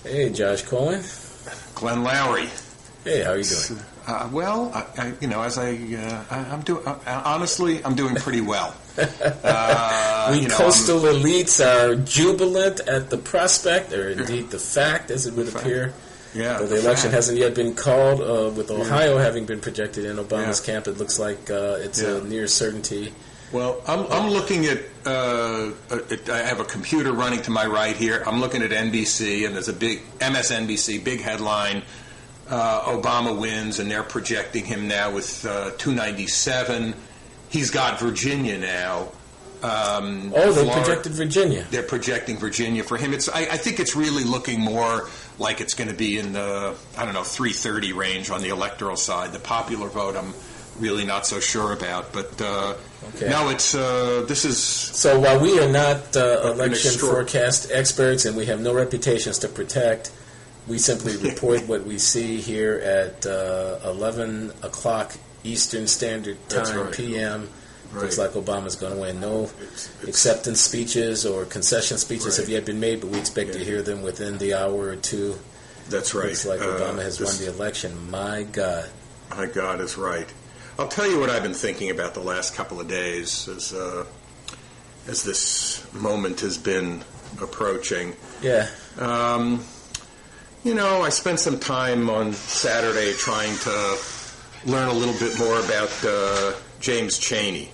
Hey, Josh Cohen. Glenn Loury. Hey, how are you doing? Honestly, I'm doing pretty well. Coastal elites are jubilant at the prospect, or indeed the fact, as it would appear. Yeah, the election hasn't yet been called. With Ohio having been projected in Obama's camp, it looks like it's a near certainty. Well, I'm looking at. I have a computer running to my right here. I'm looking at NBC, and there's a big MSNBC big headline. Obama wins, and they're projecting him now with 297. He's got Virginia now. They projected Virginia. They're projecting Virginia for him. I think it's really looking more like it's going to be in the 330 range on the electoral side. The popular vote, I'm really not so sure about, but no, it's this is. So while we are not election forecast experts and we have no reputations to protect, we simply report what we see here at 11 o'clock Eastern Standard Time, p.m. Looks like Obama's going to win. No acceptance speeches or concession speeches have yet been made, but we expect to hear them within the hour or two. That's right. Looks like Obama has won the election. My God. My God is right. I'll tell you what I've been thinking about the last couple of days as this moment has been approaching. Yeah. I spent some time on Saturday trying to learn a little bit more about James Chaney.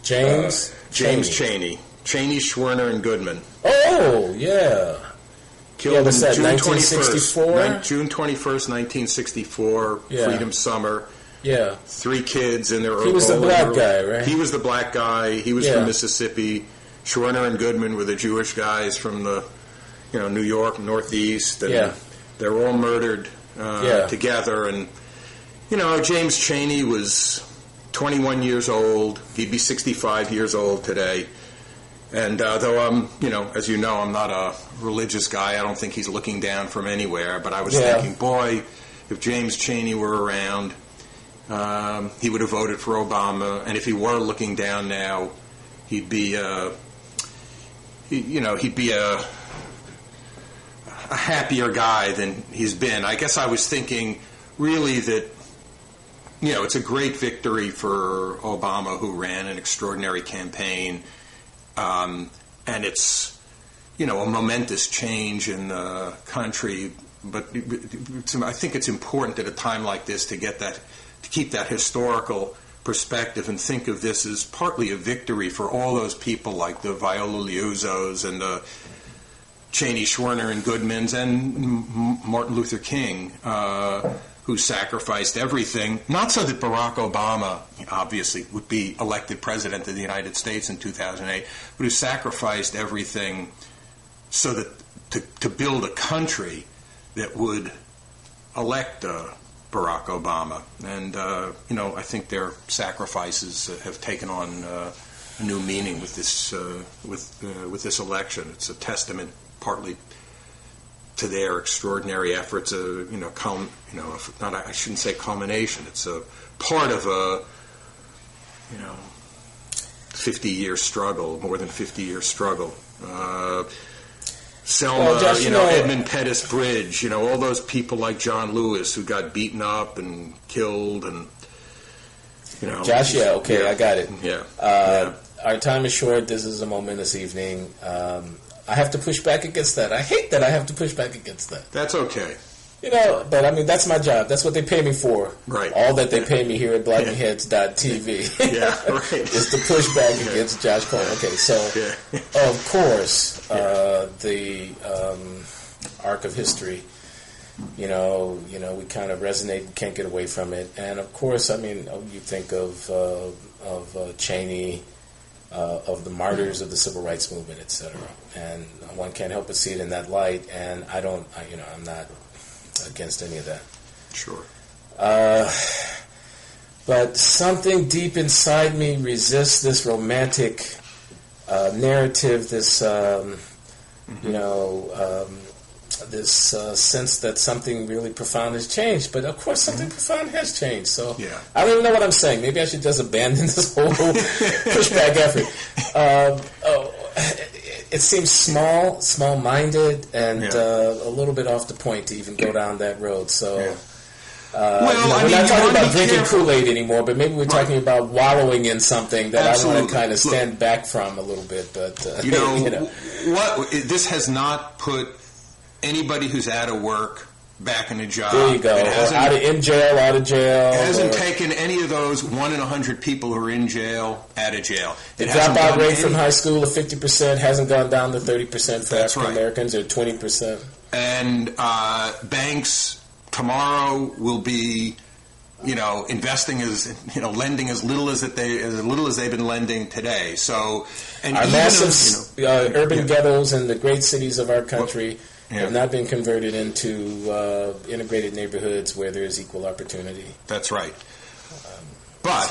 James Chaney. Chaney, Schwerner, and Goodman. Oh, yeah. Killed was in that, June 1964? 21st, June 21st, 1964, Freedom Summer. Yeah. 3 kids in their early... He was the black guy, right? He was the black guy. He was from Mississippi. Schwerner and Goodman were the Jewish guys from the, New York, Northeast. And they were all murdered together. And, James Chaney was 21 years old. He'd be 65 years old today. And though I'm, as you know, I'm not a religious guy, I don't think he's looking down from anywhere. But I was thinking, boy, if James Chaney were around, he would have voted for Obama. And if he were looking down now, he'd be, he'd be a happier guy than he's been. I guess I was thinking really that, it's a great victory for Obama, who ran an extraordinary campaign. And it's, a momentous change in the country. But I think it's important at a time like this to keep that historical perspective and think of this as partly a victory for all those people like the Viola Liuzos and the Chaney, Schwerner, and Goodmans and Martin Luther King, who sacrificed everything, not so that Barack Obama obviously would be elected president of the United States in 2008, but who sacrificed everything so that to build a country that would elect Barack Obama. And, I think their sacrifices have taken on a new meaning with this this election. It's a testament partly to their extraordinary efforts, I shouldn't say culmination. It's a part of a, 50-year struggle, more than 50-year struggle. Selma, Josh, Edmund Pettus Bridge, all those people like John Lewis who got beaten up and killed, and Josh, I got it. Yeah. Our time is short. This is a momentous evening. I have to push back against that. I hate that I have to push back against that. That's okay. But I mean, that's my job. That's what they pay me for. Right. All that they pay me here at bloggingheads.tv. Yeah, right. is to push back against Josh Cohen. Okay, so, of course, the arc of history, we kind of resonate, can't get away from it. And, of course, I mean, you think of Chaney, of the martyrs of the civil rights movement, etc. And one can't help but see it in that light. And I'm not against any of that. Sure. But something deep inside me resists this romantic narrative, this, this sense that something really profound has changed. But, of course, something profound has changed. So I don't even know what I'm saying. Maybe I should just abandon this whole pushback effort. it seems small-minded, and a little bit off the point to even go down that road. So, we're not talking about drinking Kool-Aid anymore, but maybe we're talking about wallowing in something that I want to kind of stand back from a little bit. But what this has not put anybody who's out of work back in a job. There you go. In jail, out of jail. It hasn't taken any of those 1 in 100 people who are in jail out of jail. The dropout rate from high school of 50% hasn't gone down to 30% for African Americans, or 20%. And banks tomorrow will be, investing lending as little as they've been lending today. So, and our massive urban ghettos in the great cities of our country have not been converted into integrated neighborhoods where there's equal opportunity. That's right. But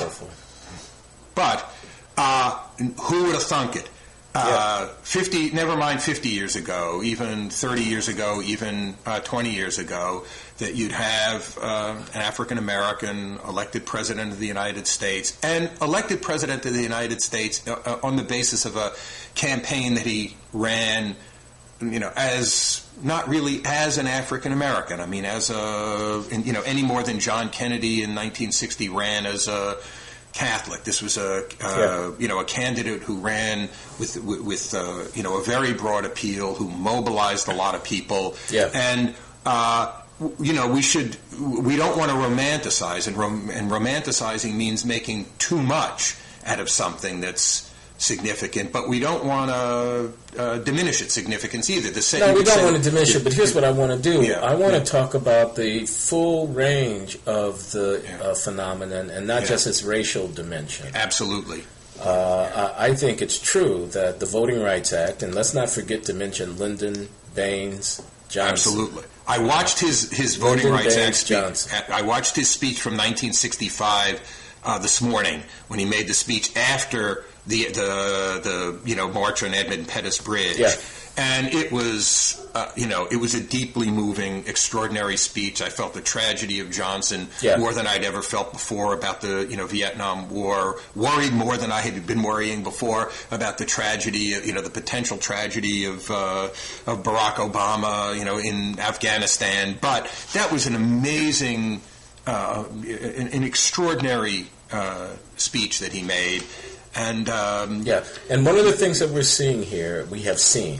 who would have thunk it? 50, never mind 50 years ago, even 30 years ago, even 20 years ago, that you'd have an African-American elected president of the United States, and elected president of the United States on the basis of a campaign that he ran, as not really as an African American. I mean, as any more than John Kennedy in 1960 ran as a Catholic. This was a candidate who ran with a very broad appeal, who mobilized a lot of people, and we don't want to romanticize, and romanticizing means making too much out of something that's significant, but we don't want to diminish its significance either. We don't want to diminish it, but here's what I want to do. I want to talk about the full range of the phenomenon, and not just its racial dimension. Absolutely. I think it's true that the Voting Rights Act, and let's not forget to mention Lyndon Baines Johnson. Absolutely. I watched his Voting Rights Act speech. I watched his speech from 1965 this morning, when he made the speech after the march on Edmund Pettus Bridge, and it was a deeply moving, extraordinary speech. I felt the tragedy of Johnson more than I'd ever felt before about the Vietnam War. Worried more than I had been worrying before about the tragedy, the potential tragedy of Barack Obama, in Afghanistan. But that was an amazing, an extraordinary speech that he made. And and one of the things that we have seen,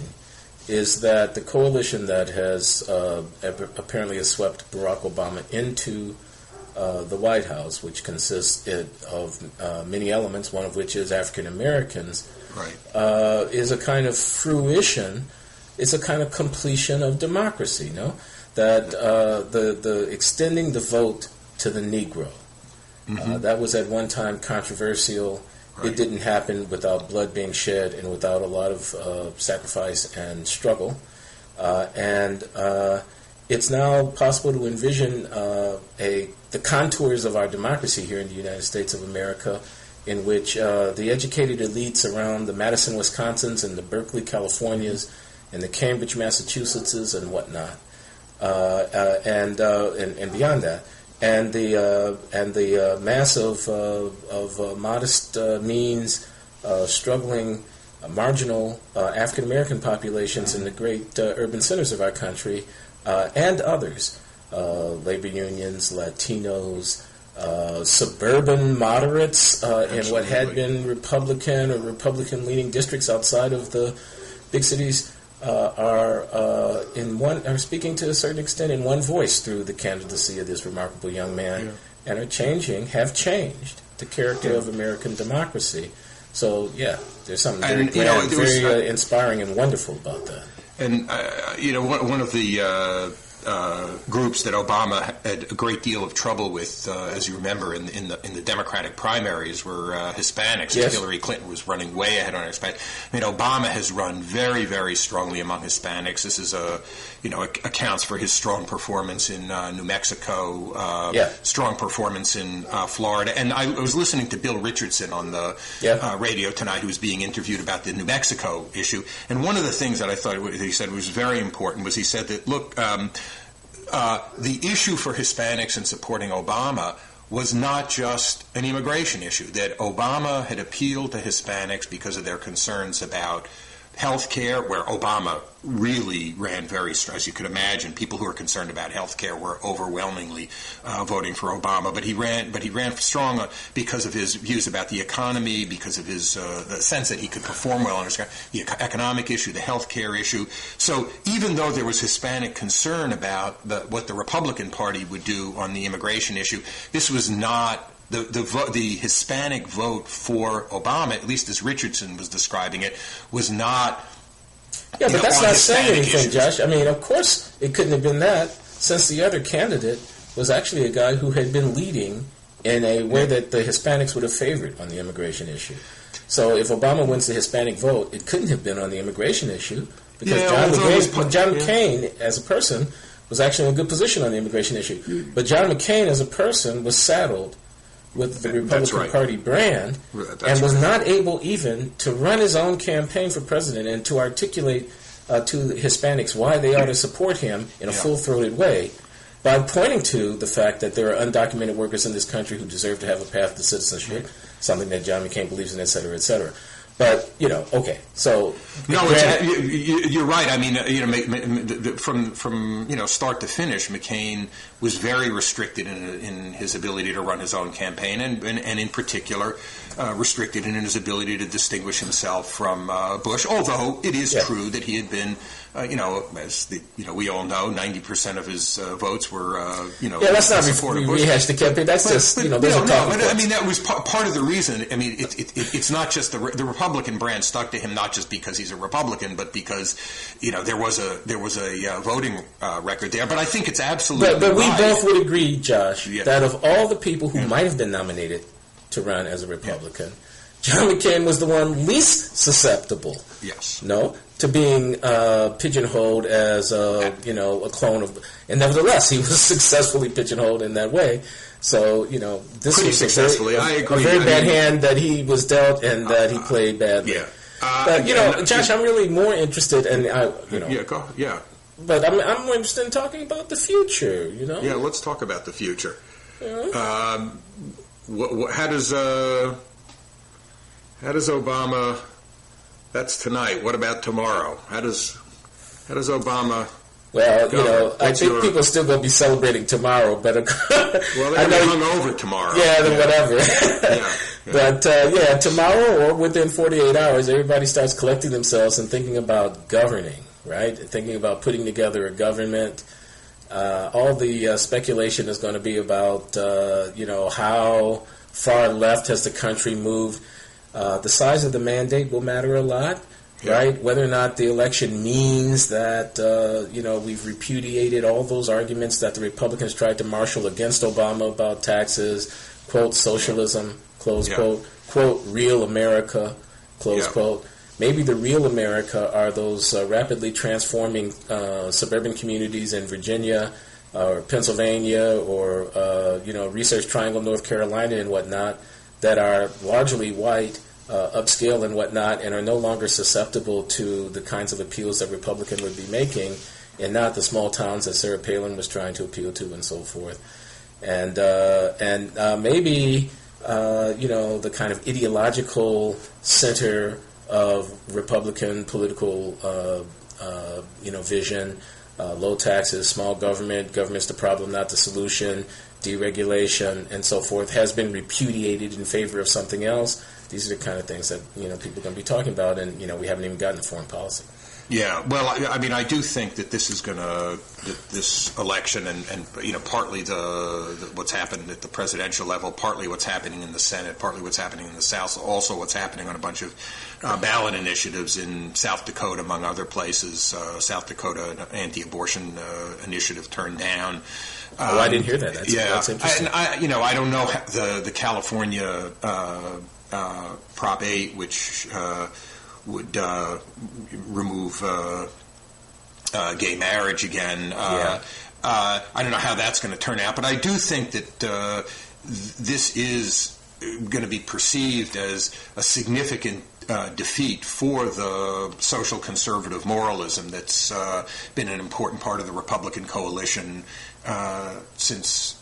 is that the coalition that has apparently has swept Barack Obama into the White House, which consists of many elements, one of which is African Americans, is a kind of fruition, is a kind of completion of democracy. That the extending the vote to the Negro, that was at one time controversial. It didn't happen without blood being shed and without a lot of sacrifice and struggle. And it's now possible to envision the contours of our democracy here in the United States of America, in which the educated elites around the Madison, Wisconsins, and the Berkeley, Californias, and the Cambridge, Massachusettses, and whatnot, and beyond that. And the mass of modest means, struggling, marginal African American populations in the great urban centers of our country, and others, labor unions, Latinos, suburban moderates in what had been Republican or Republican-leaning districts outside of the big cities, are speaking to a certain extent in one voice through the candidacy of this remarkable young man, and have changed the character of American democracy. So there's something very inspiring and wonderful about that. And one of the groups that Obama had a great deal of trouble with, as you remember, in the Democratic primaries, were Hispanics. Yes. Hillary Clinton was running way ahead on Hispanics. I mean, Obama has run very, very strongly among Hispanics. This is accounts for his strong performance in New Mexico, strong performance in Florida. And I was listening to Bill Richardson on the radio tonight, who was being interviewed about the New Mexico issue. And one of the things that I thought that he said was very important was he said that, look, the issue for Hispanics in supporting Obama was not just an immigration issue, that Obama had appealed to Hispanics because of their concerns about health care, where Obama really ran very strong. As you could imagine, people who are concerned about health care were overwhelmingly voting for Obama. But he ran strong because of his views about the economy, because of his the sense that he could perform well on the economic issue, the health care issue. So even though there was Hispanic concern about what the Republican Party would do on the immigration issue, this was not the Hispanic vote for Obama, at least as Richardson was describing it, was not. Yeah, but that's not saying anything, issues. Josh. I mean, of course it couldn't have been that, since the other candidate was actually a guy who had been leading in a way that the Hispanics would have favored on the immigration issue. So if Obama wins the Hispanic vote, it couldn't have been on the immigration issue, because John McCain, as a person, was actually in a good position on the immigration issue. But John McCain, as a person, was saddled with the Republican Party brand and was not able even to run his own campaign for president and to articulate to the Hispanics why they ought to support him in a full-throated way by pointing to the fact that there are undocumented workers in this country who deserve to have a path to citizenship, something that John McCain believes in, et cetera, et cetera. But, okay, so... No, you're right. I mean, from start to finish, McCain was very restricted in his ability to run his own campaign, and in particular, restricted in his ability to distinguish himself from Bush, although it is true that he had been, as we all know, 90% of his votes were, let's not rehash the campaign. That's those are talking points. I mean, that was part of the reason. I mean, it's not just the Republican brand stuck to him, not just because he's a Republican, but because there was a voting record there. But I think it's absolutely. But we both would agree, Josh, that of all the people who might have been nominated to run as a Republican, John McCain was the one least susceptible. Yes. To being pigeonholed as a clone of, and nevertheless he was successfully pigeonholed in that way. So this pretty was successfully. I agree. A very bad hand that he was dealt, and that he played badly. Yeah. But Josh, I'm really more interested, and Yeah. But I'm more interested in talking about the future. Yeah, let's talk about the future. Yeah. How does Obama? That's tonight. What about tomorrow? How does Obama? Well, I think people are still going to be celebrating tomorrow, but well, they're hungover tomorrow. Yeah, then whatever. But tomorrow or within 48 hours, everybody starts collecting themselves and thinking about governing, right? Thinking about putting together a government. All the speculation is going to be about how far left has the country moved. The size of the mandate will matter a lot, right? Whether or not the election means that, we've repudiated all those arguments that the Republicans tried to marshal against Obama about taxes, quote, socialism, close quote, quote, real America, close quote. Maybe the real America are those rapidly transforming suburban communities in Virginia or Pennsylvania or, Research Triangle, North Carolina and whatnot that are largely white, upscale and whatnot, and are no longer susceptible to the kinds of appeals that Republican would be making, and not the small towns that Sarah Palin was trying to appeal to and so forth. And maybe, the kind of ideological center of Republican political, vision, low taxes, small government's the problem, not the solution, deregulation, and so forth, has been repudiated in favor of something else. These are the kind of things that people are going to be talking about, and we haven't even gotten to foreign policy. Yeah, well, I mean, I do think that this is going to this election and partly the what's happened at the presidential level, partly what's happening in the Senate, partly what's happening in the South, also what's happening on a bunch of ballot initiatives in South Dakota, among other places. South Dakota, an anti-abortion initiative turned down. I didn't hear that. That's interesting. And I don't know the California Prop 8, which would remove gay marriage again. I don't know how that's going to turn out, but I do think that this is going to be perceived as a significant defeat for the social conservative moralism that's been an important part of the Republican coalition since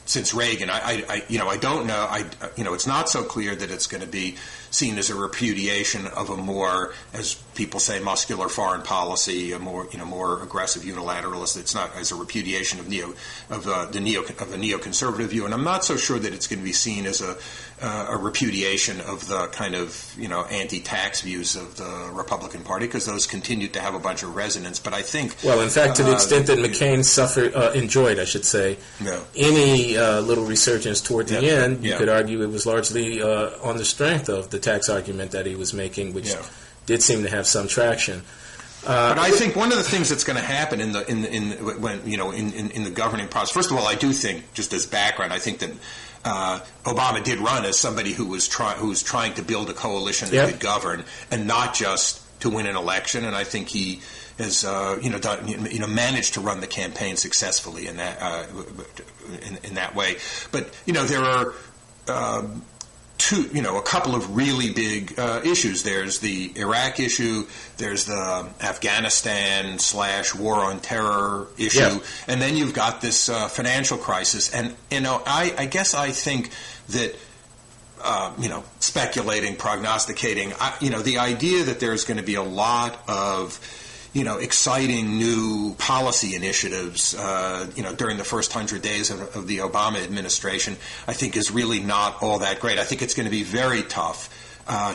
since Reagan. I don't know. It's not so clear that it's going to be seen as a repudiation of a more, as people say, muscular foreign policy, a more aggressive unilateralist. It's not as a repudiation of the neoconservative view, and I'm not so sure that it's going to be seen as a repudiation of the kind of anti-tax views of the Republican Party, because those continued to have a bunch of resonance. But I think, well, in fact, to the extent that McCain enjoyed, I should say, any little resurgence toward the end, you could argue it was largely on the strength of the tax argument that he was making, which did seem to have some traction. But I think one of the things that's going to happen in the governing process. First of all, I do think, just as background, I think that Obama did run as somebody who was trying to build a coalition that could govern, and not just to win an election. And I think he has managed to run the campaign successfully in that way. But there are a couple of really big issues. There's the Iraq issue, there's the Afghanistan / war on terror issue, and then you've got this financial crisis. And I guess I think that speculating, prognosticating, the idea that there's going to be a lot of exciting new policy initiatives, during the first 100 days of the Obama administration, I think is really not all that great. I think it's going to be very tough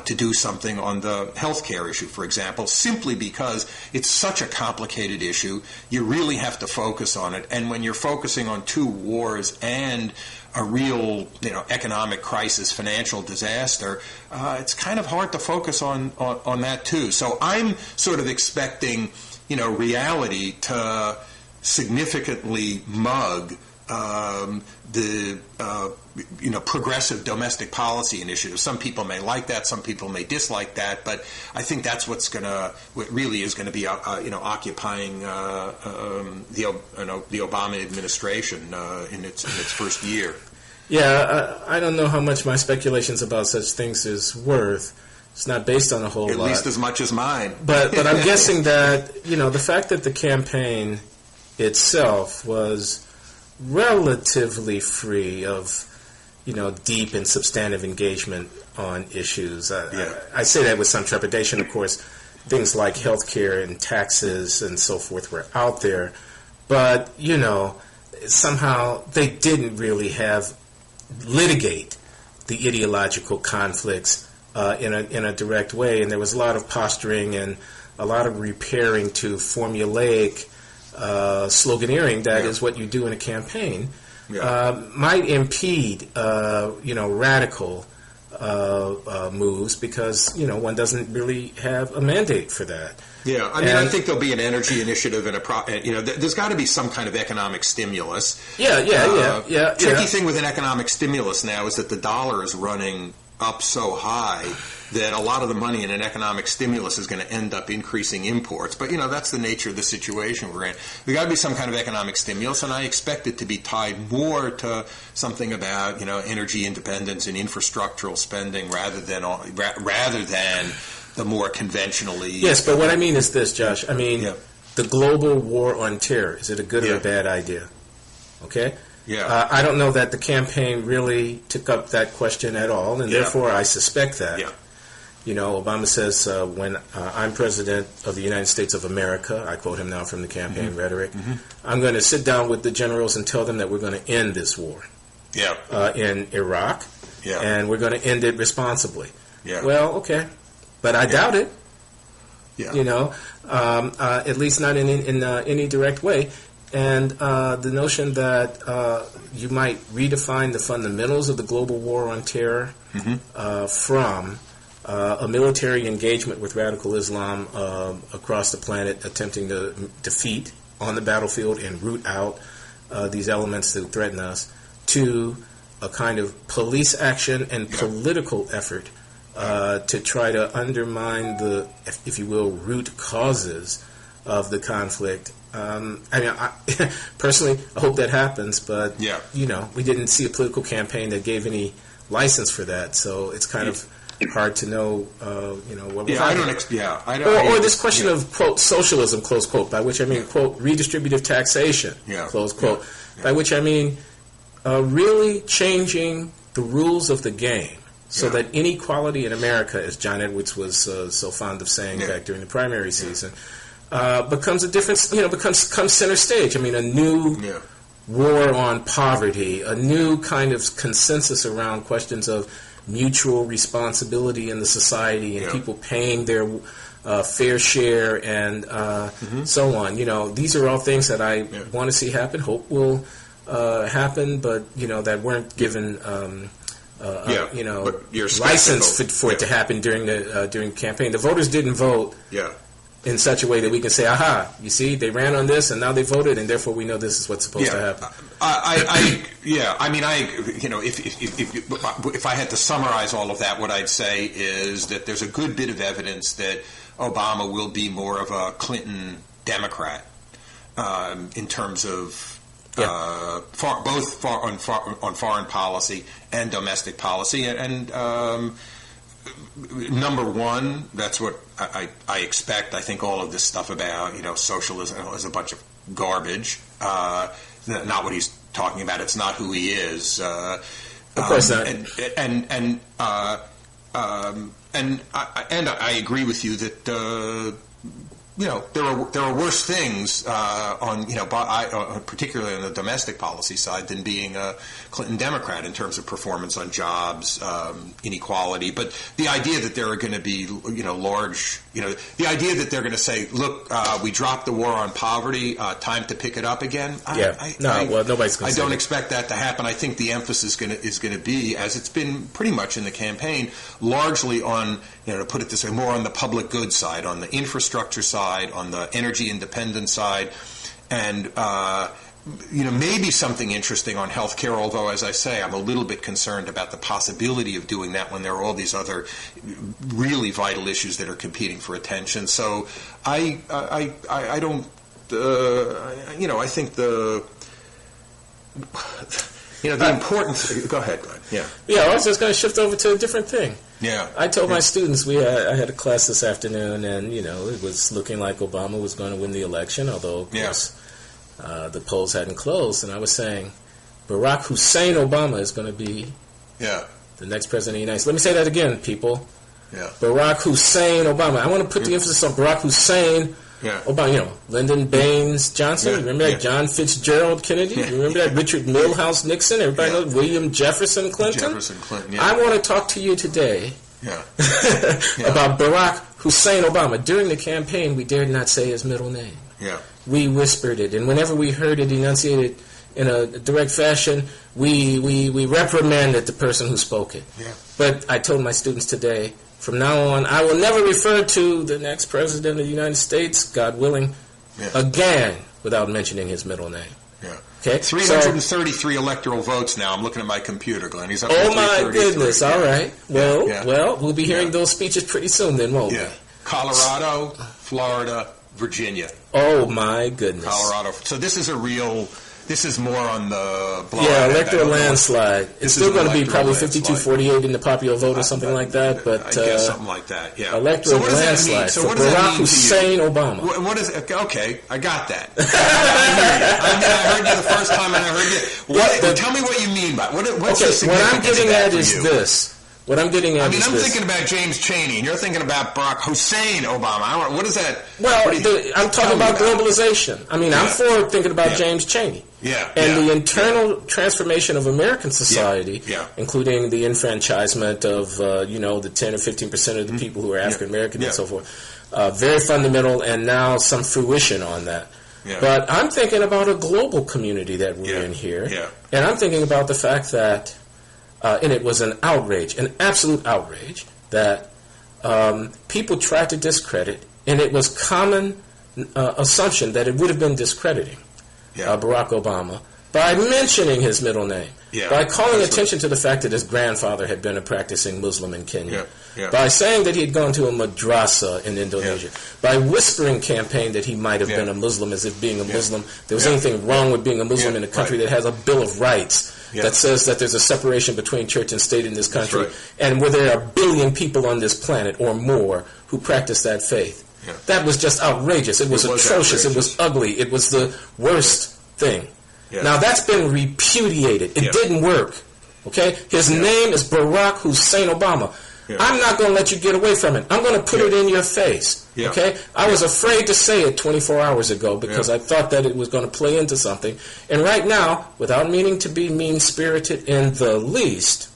to do something on the health care issue, for example, simply because it's such a complicated issue. You really have to focus on it. And when you're focusing on two wars and a real, economic crisis, financial disaster, it's kind of hard to focus on that too. So I'm sort of expecting, reality to significantly mug the progressive domestic policy initiatives. Some people may like that, some people may dislike that, but I think that's what really is going to be occupying the Obama administration in its first year. Yeah, I don't know how much my speculations about such things is worth. It's not based on a whole lot. At least as much as mine. But I'm guessing that, the fact that the campaign itself was relatively free of, deep and substantive engagement on issues. I say that with some trepidation, of course. Things like health care and taxes and so forth were out there. But, somehow they didn't really litigate the ideological conflicts in a direct way. And there was a lot of posturing and a lot of repairing to formulaic sloganeering that is what you do in a campaign, might impede, radical moves because, one doesn't really have a mandate for that. Yeah, I think there'll be an energy initiative and there's got to be some kind of economic stimulus. Tricky thing with an economic stimulus now is that the dollar is running up so high that a lot of the money in an economic stimulus is going to end up increasing imports. But, that's the nature of the situation we're in. There's got to be some kind of economic stimulus, and I expect it to be tied more to something about, energy independence and infrastructural spending rather than the more conventionally... Yes, but what I mean is this, Josh. The global war on terror, is it a good or a bad idea? Okay? Yeah. I don't know that the campaign really took up that question at all, and therefore I suspect that. Yeah. Obama says, when I'm president of the United States of America, I quote him now from the campaign rhetoric, I'm going to sit down with the generals and tell them that we're going to end this war in Iraq, and we're going to end it responsibly. Yeah. Well, okay. But I doubt it. Yeah. At least not in any direct way. And the notion that you might redefine the fundamentals of the global war on terror from a military engagement with radical Islam across the planet, attempting to defeat on the battlefield and root out these elements that threaten us, to a kind of police action and political effort to try to undermine the, if you will, root causes of the conflict. Personally, I hope that happens, but we didn't see a political campaign that gave any license for that, so it's kind of hard to know, what we're or this question of, quote, socialism, close quote, by which I mean, quote, redistributive taxation, close quote, by which I mean really changing the rules of the game so that inequality in America, as John Edwards was so fond of saying back during the primary season, becomes a different, comes center stage. I mean, a new war on poverty, a new kind of consensus around questions of mutual responsibility in the society and people paying their fair share and so on. These are all things that I want to see happen, hope will happen, but, that weren't given, license for it to happen during the campaign. The voters didn't vote in such a way that we can say, aha, you see, they ran on this and now they voted and therefore we know this is what's supposed to happen. If I had to summarize all of that, what I'd say is that there's a good bit of evidence that Obama will be more of a Clinton Democrat in terms of both on foreign policy and domestic policy. And number one, that's what I expect. I think all of this stuff about socialism is a bunch of garbage. Not what he's talking about. It's not who he is. Of course not. And I agree with you that there are worse things particularly on the domestic policy side than being a Clinton Democrat in terms of performance on jobs, inequality. But the idea that there are going to be large, the idea that they're going to say, look, we dropped the war on poverty, time to pick it up again. Nobody's going to. I don't expect that to happen. I think the emphasis is going to be, as it's been pretty much in the campaign, largely on, to put it this way, more on the public good side, on the infrastructure side, on the energy independence side, and maybe something interesting on healthcare. Although, as I say, I'm a little bit concerned about the possibility of doing that when there are all these other really vital issues that are competing for attention. So I don't. I think the important. Go ahead. Yeah, I was just going to shift over to a different thing. Yeah, I told my students I had a class this afternoon, and it was looking like Obama was going to win the election, although of course the polls hadn't closed. And I was saying, Barack Hussein Obama is going to be the next president of the United States. Let me say that again, people. Yeah, Barack Hussein Obama. I want to put the emphasis on Barack Hussein Obama. Lyndon Baines Johnson. Remember that? John Fitzgerald Kennedy. Remember that? Richard Milhouse Nixon. Everybody knows William Jefferson Clinton. I want to talk to you today about Barack Hussein Obama. During the campaign, we dared not say his middle name. We whispered it, and whenever we heard it enunciated in a direct fashion, we reprimanded the person who spoke it. But I told my students today, from now on, I will never refer to the next president of the United States, God willing, again, without mentioning his middle name. Okay? 333 electoral votes now. I'm looking at my computer, Glenn. He's up to my goodness. All right. Well, we'll be hearing those speeches pretty soon then, won't we? Colorado, Florida, Virginia. Oh, my goodness. Colorado. So this is more on the blowout. Electoral landslide. It's still going to be probably 52-48 in the popular vote or something like that. But I guess something like that. Electoral landslide for Barack Hussein Obama. What is? Okay, I got that. I heard you the first time, and I heard you. Tell me what you mean by what's the significance what I'm getting at is this. What I'm getting at I'm thinking about James Cheney, and you're thinking about Barack Hussein Obama. What is that? Well, I'm talking about globalization. I'm for thinking about James Cheney. And the internal transformation of American society, including the enfranchisement of, the 10 or 15% of the people who are African American and so forth. Very fundamental, and now some fruition on that. But I'm thinking about a global community that we're in here. And I'm thinking about the fact that and it was an outrage, an absolute outrage, that people tried to discredit, and it was common assumption that it would have been discrediting Barack Obama by mentioning his middle name, by calling attention to the fact that his grandfather had been a practicing Muslim in Kenya, by saying that he had gone to a madrasa in Indonesia, by whispering campaign that he might have been a Muslim, as if being a Muslim, there was anything wrong with being a Muslim in a country that has a Bill of Rights that says that there's a separation between church and state in this country, and where there are 1 billion people on this planet or more who practice that faith. That was just outrageous. It was atrocious. Outrageous. It was ugly. It was the worst thing. Yeah. Now, that's been repudiated. It didn't work. Okay? His name is Barack Hussein Obama. Yeah. I'm not going to let you get away from it. I'm going to put it in your face. Yeah. Okay? I was afraid to say it 24 hours ago because I thought that it was going to play into something. And right now, without meaning to be mean-spirited in the least,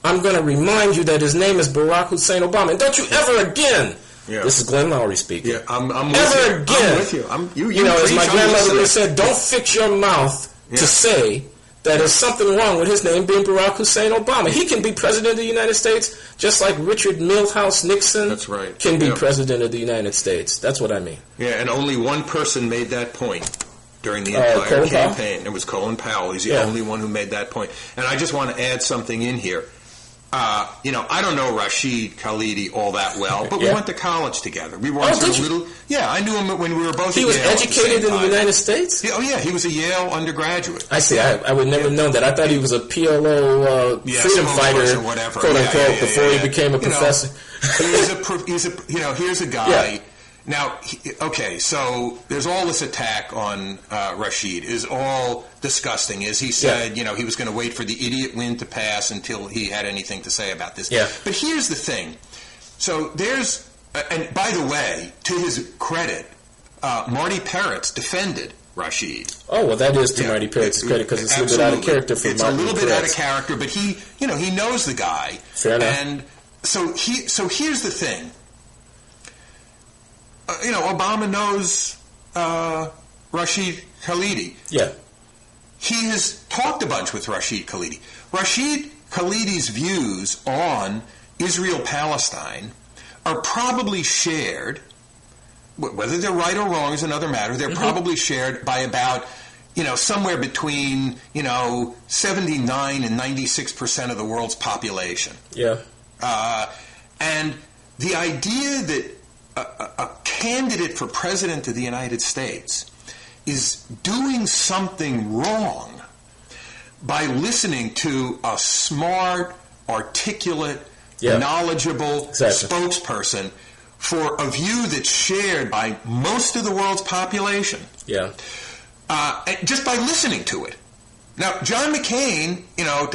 I'm going to remind you that his name is Barack Hussein Obama. And don't you ever again... Yeah. This is Glenn Loury speaking. Yeah, I'm with ever you. again, I'm with you. You know, as my grandmother would have said, don't fix your mouth to say that there's something wrong with his name being Barack Hussein Obama. He can be president of the United States just like Richard Milhouse Nixon can be president of the United States. That's what I mean. Yeah, and only one person made that point during the entire campaign. Powell? It was Colin Powell. He's the only one who made that point. And I just want to add something in here. I don't know Rashid Khalidi all that well, but we went to college together. We were little. Yeah, I knew him when we were both. He was educated in the United States. He was a Yale undergraduate. I see. I would never have known that. I thought he was a PLO freedom fighter, whatever. quote unquote, before he became a professor. Here's a guy. Yeah. Now, so there's all this attack on Rashid. Is all disgusting. As he said, he was going to wait for the idiot wind to pass until he had anything to say about this. Yeah. But here's the thing. So there's, and by the way, to his credit, Marty Peretz defended Rashid. Oh, well, that is to Marty Peretz's credit because it's a little bit out of character for Marty Peretz. It's a little bit out of character, but he knows the guy. Fair enough. And so here's the thing. Obama knows Rashid Khalidi. Yeah. He has talked a bunch with Rashid Khalidi. Rashid Khalidi's views on Israel-Palestine are probably shared, whether they're right or wrong is another matter, they're probably shared by about, somewhere between, 79 and 96% of the world's population. Yeah. And the idea that a candidate for president of the United States is doing something wrong by listening to a smart, articulate, knowledgeable spokesperson for a view that's shared by most of the world's population. Yeah. Just by listening to it. Now, John McCain,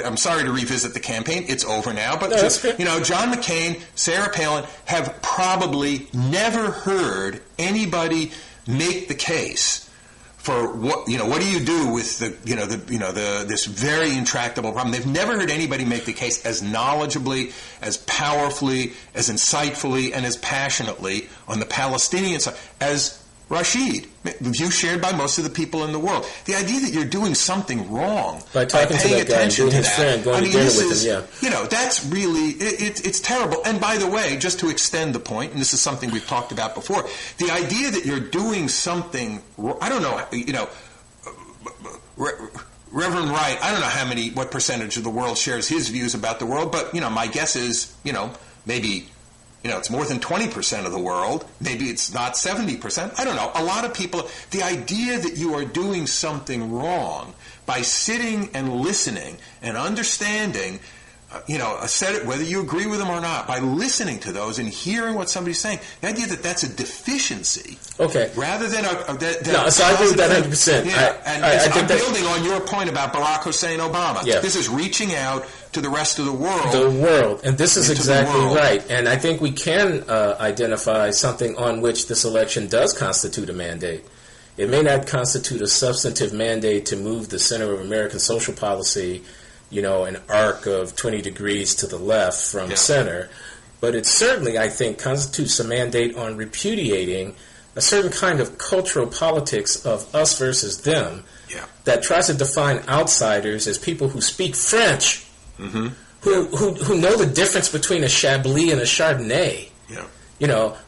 I'm sorry to revisit the campaign. It's over now. But, John McCain, Sarah Palin have probably never heard anybody make the case for what do you do with this very intractable problem. They've never heard anybody make the case as knowledgeably, as powerfully, as insightfully, and as passionately on the Palestinian side as Rashid, the view shared by most of the people in the world. The idea that you're doing something wrong by paying attention to that, going to dinner with him, that's really, it's terrible. And by the way, just to extend the point, and this is something we've talked about before, the idea that you're doing something, I don't know, Reverend Wright, I don't know what percentage of the world shares his views about the world, but, my guess is, maybe it's more than 20% of the world. Maybe it's not 70%. I don't know. A lot of people, the idea that you are doing something wrong by sitting and listening and understanding, whether you agree with them or not, by listening to those and hearing what somebody's saying, the idea that that's a deficiency. Okay. Rather than so I agree with that 100%. I'm building on your point about Barack Hussein Obama. Yeah. This is reaching out to the rest of the world. The world. And this is exactly right. And I think we can identify something on which this election does constitute a mandate. It may not constitute a substantive mandate to move the center of American social policy, an arc of 20 degrees to the left from center. But it certainly, I think, constitutes a mandate on repudiating a certain kind of cultural politics of us versus them that tries to define outsiders as people who speak French, who know the difference between a Chablis and a Chardonnay,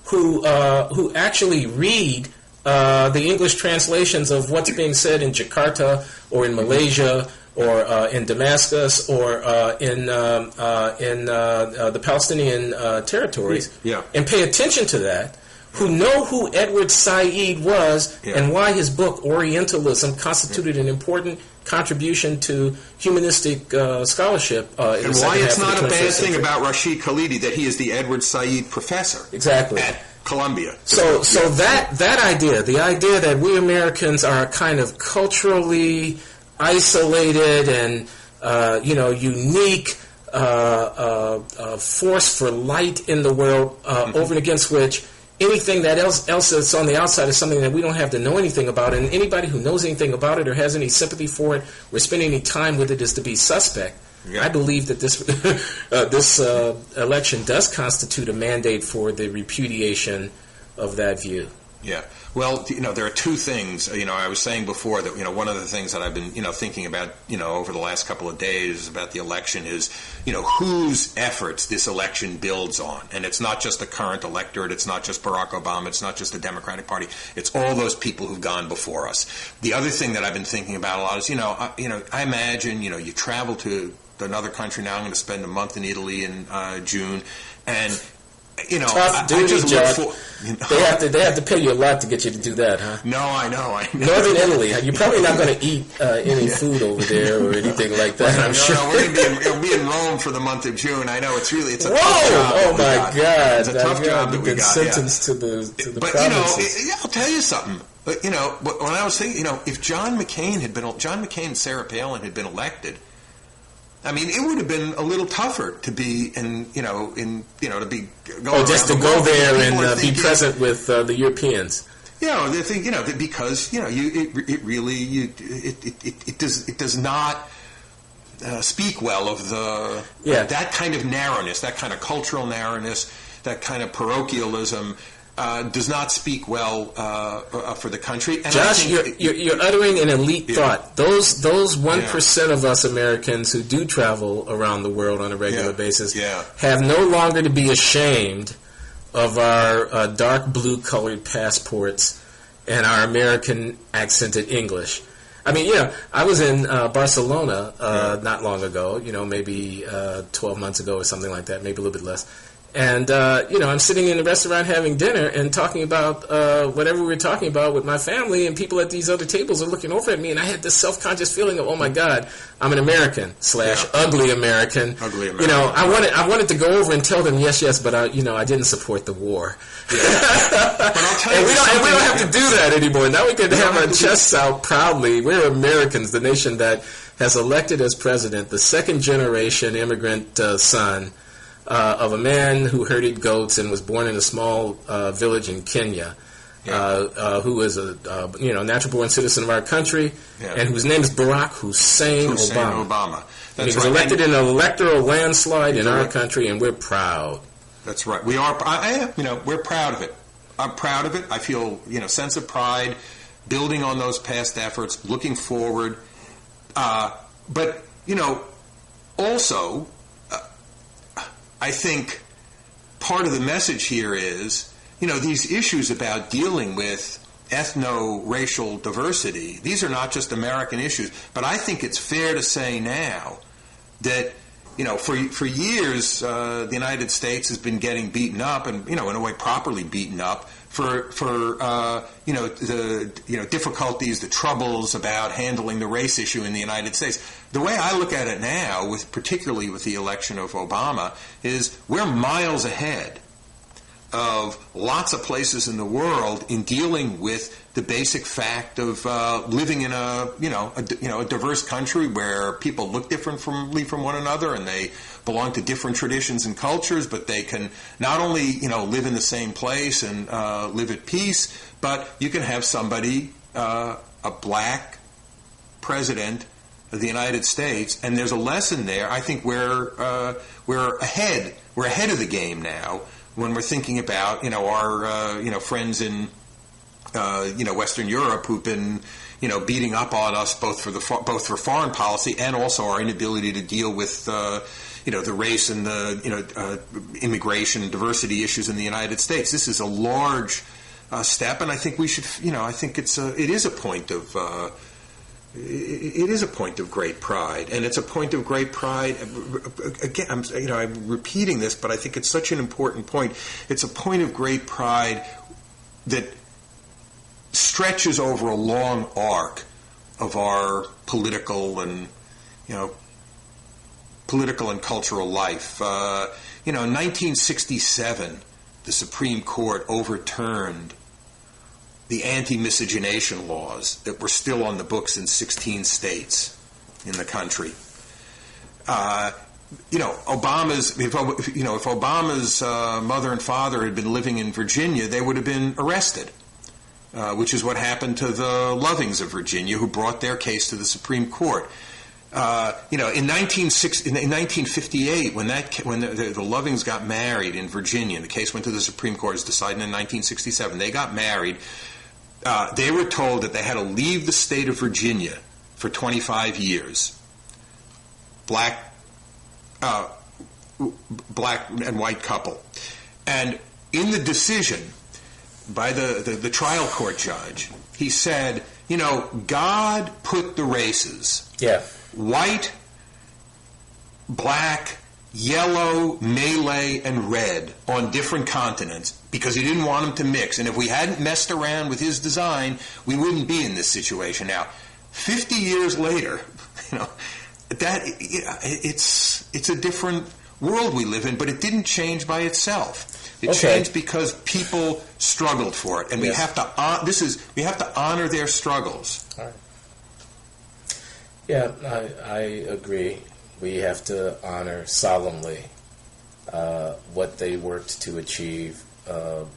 who actually read the English translations of what's being said in Jakarta or in Malaysia or in Damascus or in the Palestinian territories, and pay attention to that, who know who Edward Said was and why his book Orientalism constituted an important contribution to humanistic scholarship. And why it's not a bad thing about Rashid Khalidi that he is the Edward Said professor at Columbia. So that idea, the idea that we Americans are kind of culturally isolated and unique force for light in the world, over and against which anything that else that's on the outside is something that we don't have to know anything about, and anybody who knows anything about it or has any sympathy for it or spend any time with it is to be suspect. Yeah. I believe that this election does constitute a mandate for the repudiation of that view. Yeah. Well, there are two things. I was saying before that, one of the things that I've been, thinking about, over the last couple of days about the election is, whose efforts this election builds on. And it's not just the current electorate. It's not just Barack Obama. It's not just the Democratic Party. It's all those people who've gone before us. The other thing that I've been thinking about a lot is, I imagine, you travel to another country. Now I'm going to spend a month in Italy in June, and tough duty, John. They have to pay you a lot to get you to do that, huh? No, I know. Northern Italy, you're probably not going to eat any food over there or anything like that. I'm sure. No, we're going to be in Rome for the month of June. I know it's a tough job. Oh my God! It's a tough job that we got. Sentenced to the but provinces. I'll tell you something. But when I was thinking, if John McCain and Sarah Palin had been elected, I mean, it would have been a little tougher to be to be going just to go there and be present with the Europeans. They think because it does not speak well of that kind of narrowness, that kind of cultural narrowness, that kind of parochialism. Does not speak well for the country. And Josh, you're uttering an elite thought. Those 1% of us Americans who do travel around the world on a regular basis have no longer to be ashamed of our dark blue colored passports and our American accented English. I mean, I was in Barcelona not long ago, maybe 12 months ago or something like that, maybe a little bit less. And, I'm sitting in the restaurant having dinner and talking about whatever we were talking about with my family, and people at these other tables are looking over at me, and I had this self-conscious feeling of, oh, my God, I'm an American / ugly American. Ugly American. I wanted to go over and tell them yes, but, I didn't support the war. Yeah. But I'll tell you, we don't have to do that anymore. Now we can have our chests out proudly. We're Americans, the nation that has elected as president the second-generation immigrant son of a man who herded goats and was born in a small village in Kenya, who is a natural-born citizen of our country, and whose name is Barack Hussein Obama. And he was elected in an electoral landslide in our country, and we're proud. That's right. We are. We're proud of it. I'm proud of it. I feel sense of pride, building on those past efforts, looking forward. But also. I think part of the message here is, these issues about dealing with ethno-racial diversity, these are not just American issues, but I think it's fair to say now that, for years, the United States has been getting beaten up and, in a way properly beaten up for the difficulties, the troubles about handling the race issue in the United States. The way I look at it now, particularly with the election of Obama, is we're miles ahead of lots of places in the world in dealing with the basic fact of living in a diverse country where people look differently from one another and they belong to different traditions and cultures, but they can not only live in the same place and live at peace, but you can have somebody, a black president of the United States, and there's a lesson there. I think we're ahead. We're ahead of the game now when we're thinking about our friends in Western Europe who've been beating up on us both for foreign policy and also our inability to deal with the race and the immigration and diversity issues in the United States. This is a large step, and I think we should. I think it is a point of. It is a point of great pride, and it's a point of great pride. Again, I'm repeating this, but I think it's such an important point. It's a point of great pride that stretches over a long arc of our political and cultural life. In 1967, the Supreme Court overturned the anti-miscegenation laws that were still on the books in 16 states. in the country. If Obama's mother and father had been living in Virginia, they would have been arrested, which is what happened to the Lovings of Virginia, who brought their case to the Supreme Court. In 1958, when the Lovings got married in Virginia, and the case went to the Supreme Court, it was decided in 1967. They got married. They were told that they had to leave the state of Virginia for 25 years. Black and white couple. And in the decision by the trial court judge, he said, God put the races, white, black, yellow, Malay, and red on different continents because he didn't want them to mix. And if we hadn't messed around with his design, we wouldn't be in this situation now. 50 years later, it's a different world we live in, but it didn't change by itself. It changed because people struggled for it, and we have to honor their struggles. All right. Yeah, I agree. We have to honor solemnly what they worked to achieve,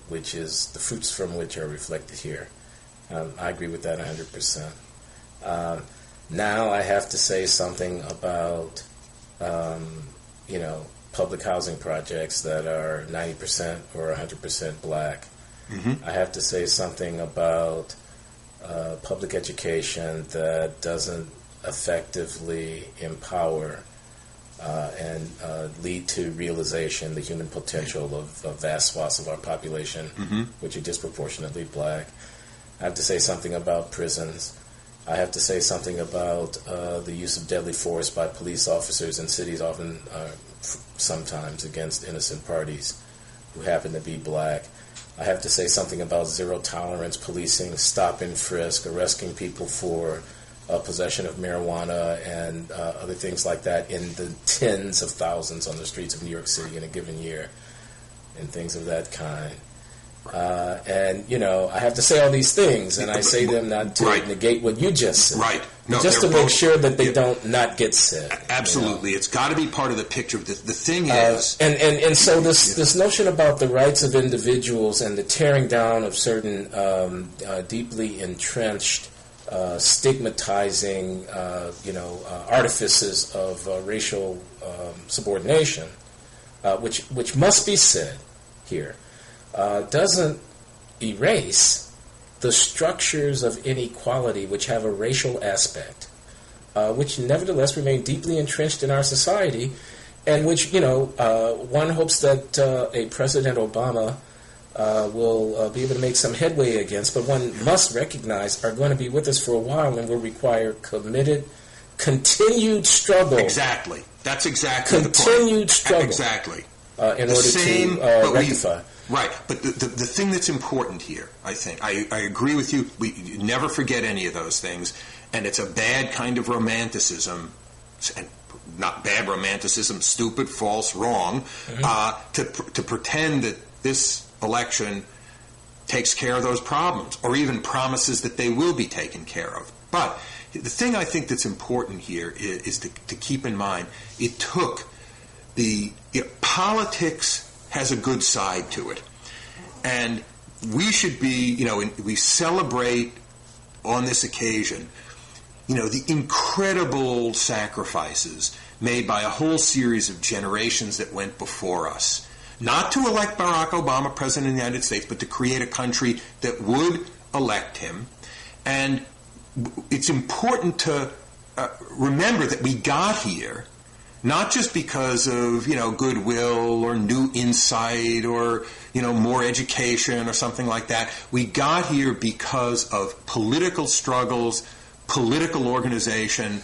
which is the fruits from which are reflected here. I agree with that 100%. Now I have to say something about, public housing projects that are 90% or 100% black. Mm-hmm. I have to say something about public education that doesn't effectively empower and lead to realization the human potential of vast swaths of our population, mm-hmm. which are disproportionately black. I have to say something about prisons. I have to say something about the use of deadly force by police officers in cities, often sometimes against innocent parties who happen to be black. I have to say something about zero tolerance policing, stop and frisk, arresting people for possession of marijuana and other things like that in the tens of thousands on the streets of New York City in a given year, and things of that kind. I have to say all these things, and I say them not to negate what you just said. Right. No, just to make sure that they don't not get said. Absolutely. It's got to be part of the picture. The thing is... And so this notion about the rights of individuals and the tearing down of certain deeply entrenched, stigmatizing, artifices of racial subordination, which must be said here, doesn't erase the structures of inequality which have a racial aspect, which nevertheless remain deeply entrenched in our society, and which, one hopes that a President Obama will be able to make some headway against, but one must recognize are going to be with us for a while and will require committed, continued struggle. Exactly. That's exactly the point. Continued struggle. Exactly. In order to rectify. Right, but the thing that's important here, I think, I agree with you, you never forget any of those things, and it's a bad kind of romanticism, and not bad romanticism, stupid, false, wrong, mm-hmm. To pretend that this election takes care of those problems, or even promises that they will be taken care of. But the thing I think that's important here is to keep in mind, it took politics has a good side to it. And we should be, we celebrate on this occasion, the incredible sacrifices made by a whole series of generations that went before us. Not to elect Barack Obama President of the United States, but to create a country that would elect him. And it's important to remember that we got here not just because of, goodwill or new insight or, more education or something like that. We got here because of political struggles, political organization,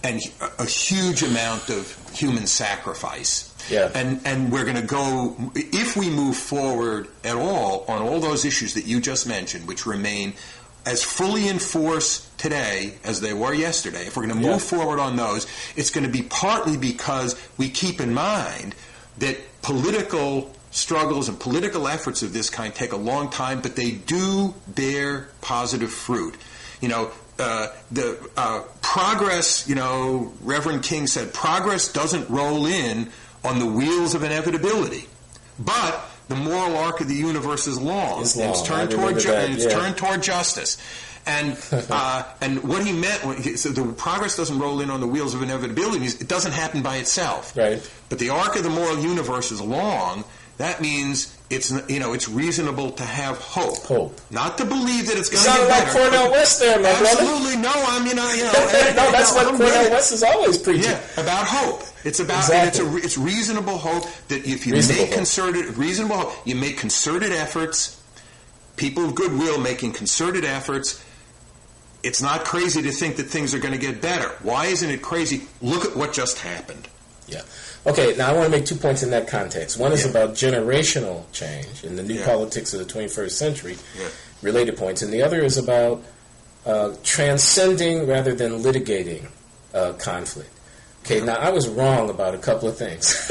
and a huge amount of human sacrifice. Yeah. And we're going to go, if we move forward at all on all those issues that you just mentioned, which remain as fully in force today as they were yesterday, if we're going to move forward on those, it's going to be partly because we keep in mind that political struggles and political efforts of this kind take a long time, but they do bear positive fruit. The progress, Reverend King said, progress doesn't roll in on the wheels of inevitability. But the moral arc of the universe is long. It's turned toward justice. And what he meant when he said the progress doesn't roll in on the wheels of inevitability means it doesn't happen by itself. Right. But the arc of the moral universe is long. That means it's reasonable to have hope. Hope. Not to believe that it's going to get better. Like Cornel West there, my brother. Absolutely no. No, that's what Cornel West is always preaching. Yeah, about hope. It's about it's reasonable hope that if you make concerted efforts, people of goodwill making concerted efforts. It's not crazy to think that things are going to get better. Why isn't it crazy? Look at what just happened. Yeah. Okay, now I want to make 2 points in that context. One is about generational change in the new politics of the 21st century, related points. And the other is about transcending rather than litigating conflict. Okay, now I was wrong about a couple of things.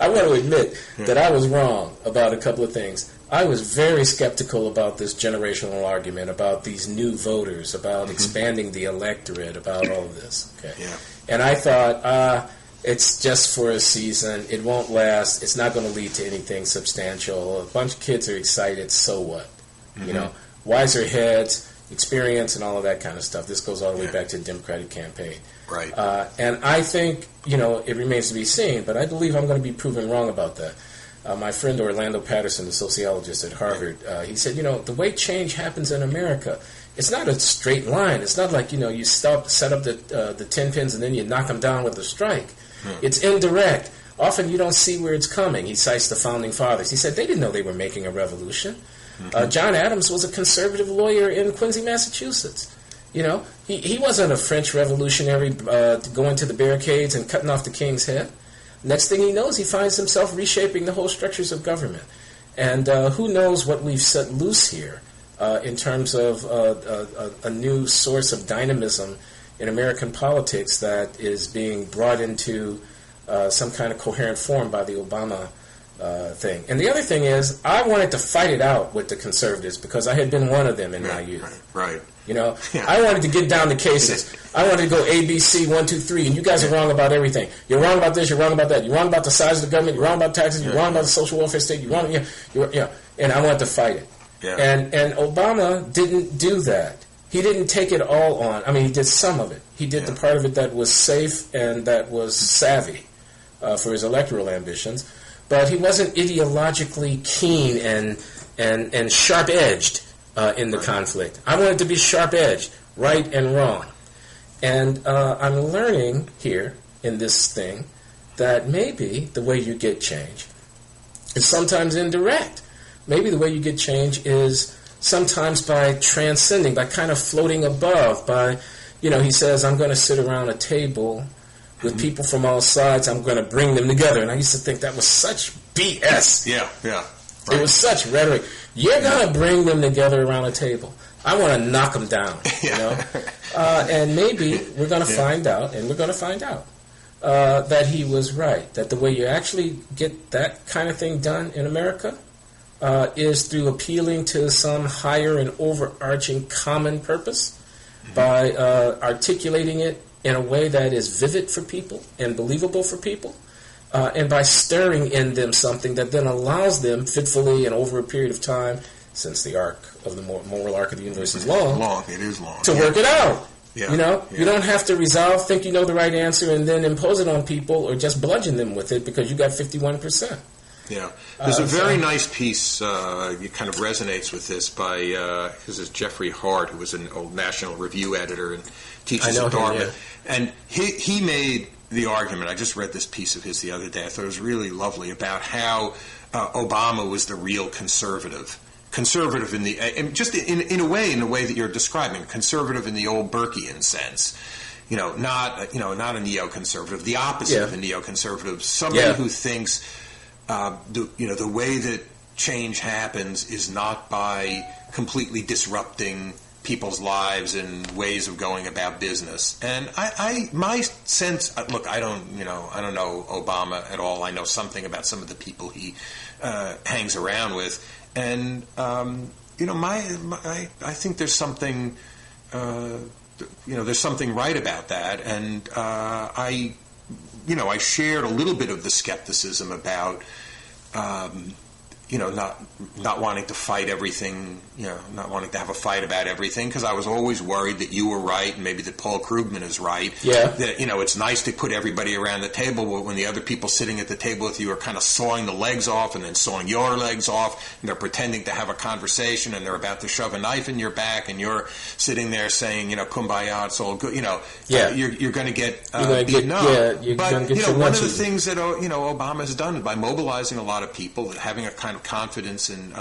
I want to admit that I was wrong about a couple of things. I was very skeptical about this generational argument, about these new voters, about expanding the electorate, about all of this. Okay, and I thought, it's just for a season. It won't last. It's not going to lead to anything substantial. A bunch of kids are excited. So what? Wiser heads, experience, and all of that kind of stuff. This goes all the way back to the Democratic campaign. Right. And I think, it remains to be seen, but I believe I'm going to be proven wrong about that. My friend Orlando Patterson, the sociologist at Harvard, he said, the way change happens in America, it's not a straight line. It's not like, you set up the 10 pins and then you knock them down with a strike. It's indirect. Often you don't see where it's coming. He cites the Founding Fathers. He said they didn't know they were making a revolution. John Adams was a conservative lawyer in Quincy, Massachusetts. He wasn't a French revolutionary going to the barricades and cutting off the king's head. Next thing he knows, he finds himself reshaping the whole structures of government. And who knows what we've set loose here in terms of a new source of dynamism in American politics that is being brought into some kind of coherent form by the Obama thing. And the other thing is, I wanted to fight it out with the conservatives because I had been one of them in my youth. Right. I wanted to get down to cases. I wanted to go A, B, C, 1, 2, 3, and you guys are wrong about everything. You're wrong about this, you're wrong about that. You're wrong about the size of the government, you're wrong about taxes, you're wrong about the social welfare state, you're wrong, and I wanted to fight it. Yeah. And Obama didn't do that. He didn't take it all on. I mean, he did some of it. He did the part of it that was safe and that was savvy for his electoral ambitions. But he wasn't ideologically keen and sharp-edged in the conflict. I wanted to be sharp-edged, right and wrong. And I'm learning here in this thing that maybe the way you get change is sometimes indirect. Maybe the way you get change is sometimes by transcending, by kind of floating above, by, he says, I'm going to sit around a table with people from all sides, I'm going to bring them together. And I used to think that was such BS. Yeah. Right. It was such rhetoric. You're going to bring them together around a table. I want to knock them down, and maybe we're going to find out, that he was right, that the way you actually get that kind of thing done in America is through appealing to some higher and overarching common purpose by articulating it in a way that is vivid for people and believable for people, and by stirring in them something that then allows them fitfully and over a period of time, since the arc of the moral arc of the universe is long, it is long, to work it out. You don't have to resolve, think you know the right answer, and then impose it on people or just bludgeon them with it because you got 51%. Yeah, there's a very nice piece. It kind of resonates with this by this is Jeffrey Hart, who was an old National Review editor and teaches at Dartmouth, and he made the argument. I just read this piece of his the other day. I thought it was really lovely about how Obama was the real conservative in the and just in a way that you're describing, conservative in the old Burkean sense. Not a neoconservative, the opposite of a neoconservative. Somebody who thinks the way that change happens is not by completely disrupting people's lives and ways of going about business. And my sense, look, I don't know Obama at all. I know something about some of the people he hangs around with, and I think there's something there's something right about that, and I shared a little bit of the skepticism about, not wanting to fight everything, not wanting to have a fight about everything, because I was always worried that you were right and maybe that Paul Krugman is right. Yeah. That, it's nice to put everybody around the table, but when the other people sitting at the table with you are kind of sawing the legs off and then sawing your legs off, and they're pretending to have a conversation, and they're about to shove a knife in your back, and you're sitting there saying, kumbaya, it's all good, you're going to get beaten up. Yeah, you're going to get one of the things that, Obama has done by mobilizing a lot of people, having a kind of confidence in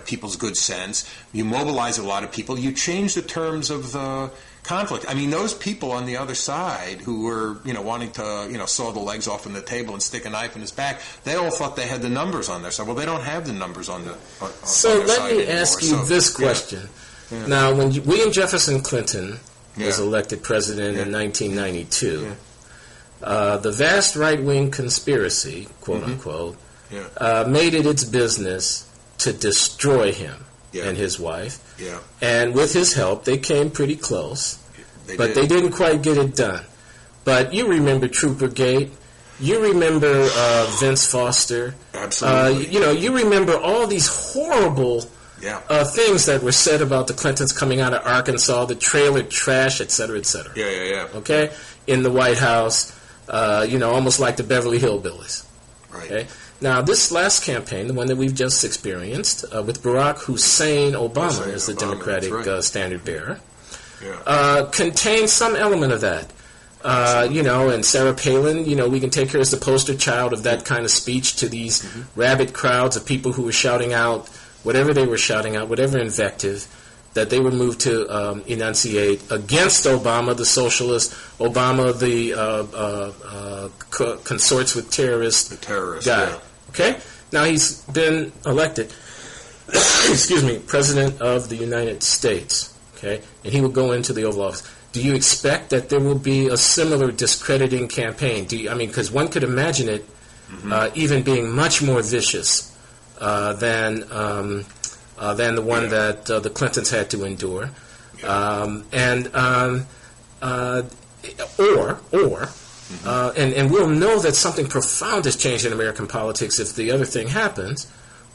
people's good sense. You mobilize a lot of people. You change the terms of the conflict. I mean, those people on the other side who were, wanting to, saw the legs off on the table and stick a knife in his back, they all thought they had the numbers on their side. Well, they don't have the numbers on their So on their let side me anymore. ask you this question. Yeah. Now, when William Jefferson Clinton was elected president in 1992, the vast right-wing conspiracy, quote-unquote, made it its business to destroy him and his wife. Yeah. And with his help, they came pretty close, but they didn't quite get it done. But you remember Troopergate. You remember Vince Foster. Absolutely. You remember all these horrible things that were said about the Clintons coming out of Arkansas, the trailer trash, et cetera, et cetera. Yeah. Okay? In the White House, almost like the Beverly Hillbillies. Right. Okay? Now, this last campaign, the one that we've just experienced, with Barack Hussein Obama as the Democratic standard bearer, contains some element of that. And Sarah Palin, we can take her as the poster child of that kind of speech to these rabid crowds of people who were shouting out whatever they were shouting out, whatever invective that they were moved to enunciate against Obama, the socialist, Obama, the consorts with terrorists guy. Yeah. Okay? Now he's been elected, President of the United States. Okay? And he will go into the Oval Office. Do you expect that there will be a similar discrediting campaign? Because one could imagine it even being much more vicious than the one that the Clintons had to endure, and we'll know that something profound has changed in American politics if the other thing happens.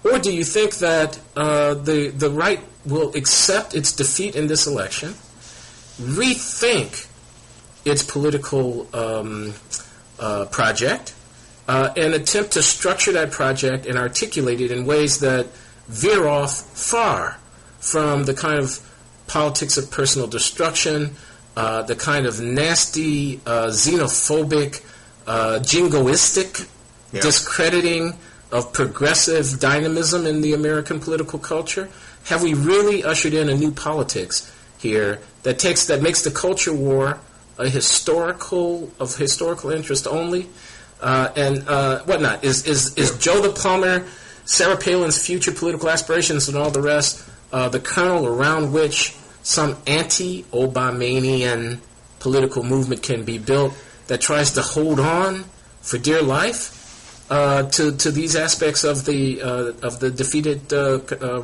Or do you think that the right will accept its defeat in this election, rethink its political project, and attempt to structure that project and articulate it in ways that veer off far from the kind of politics of personal destruction, the kind of nasty, xenophobic, jingoistic discrediting of progressive dynamism in the American political culture? Have we really ushered in a new politics here that makes the culture war a historical interest only, and whatnot? Is Joe the Plumber, Sarah Palin's future political aspirations, and all the rest the kernel around which some anti-Obamanian political movement can be built that tries to hold on for dear life to these aspects of the defeated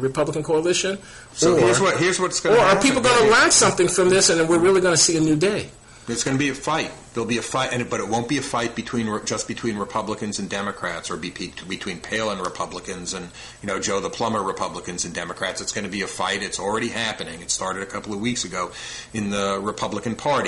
Republican coalition? So here's what's going to happen. Or are people going to learn something from this, and we're really going to see a new day? There's going to be a fight. There'll be a fight, but it won't be a fight between Republicans and Democrats, or between Palin Republicans and Joe the Plumber Republicans and Democrats. It's going to be a fight. It's already happening. It started a couple of weeks ago in the Republican Party.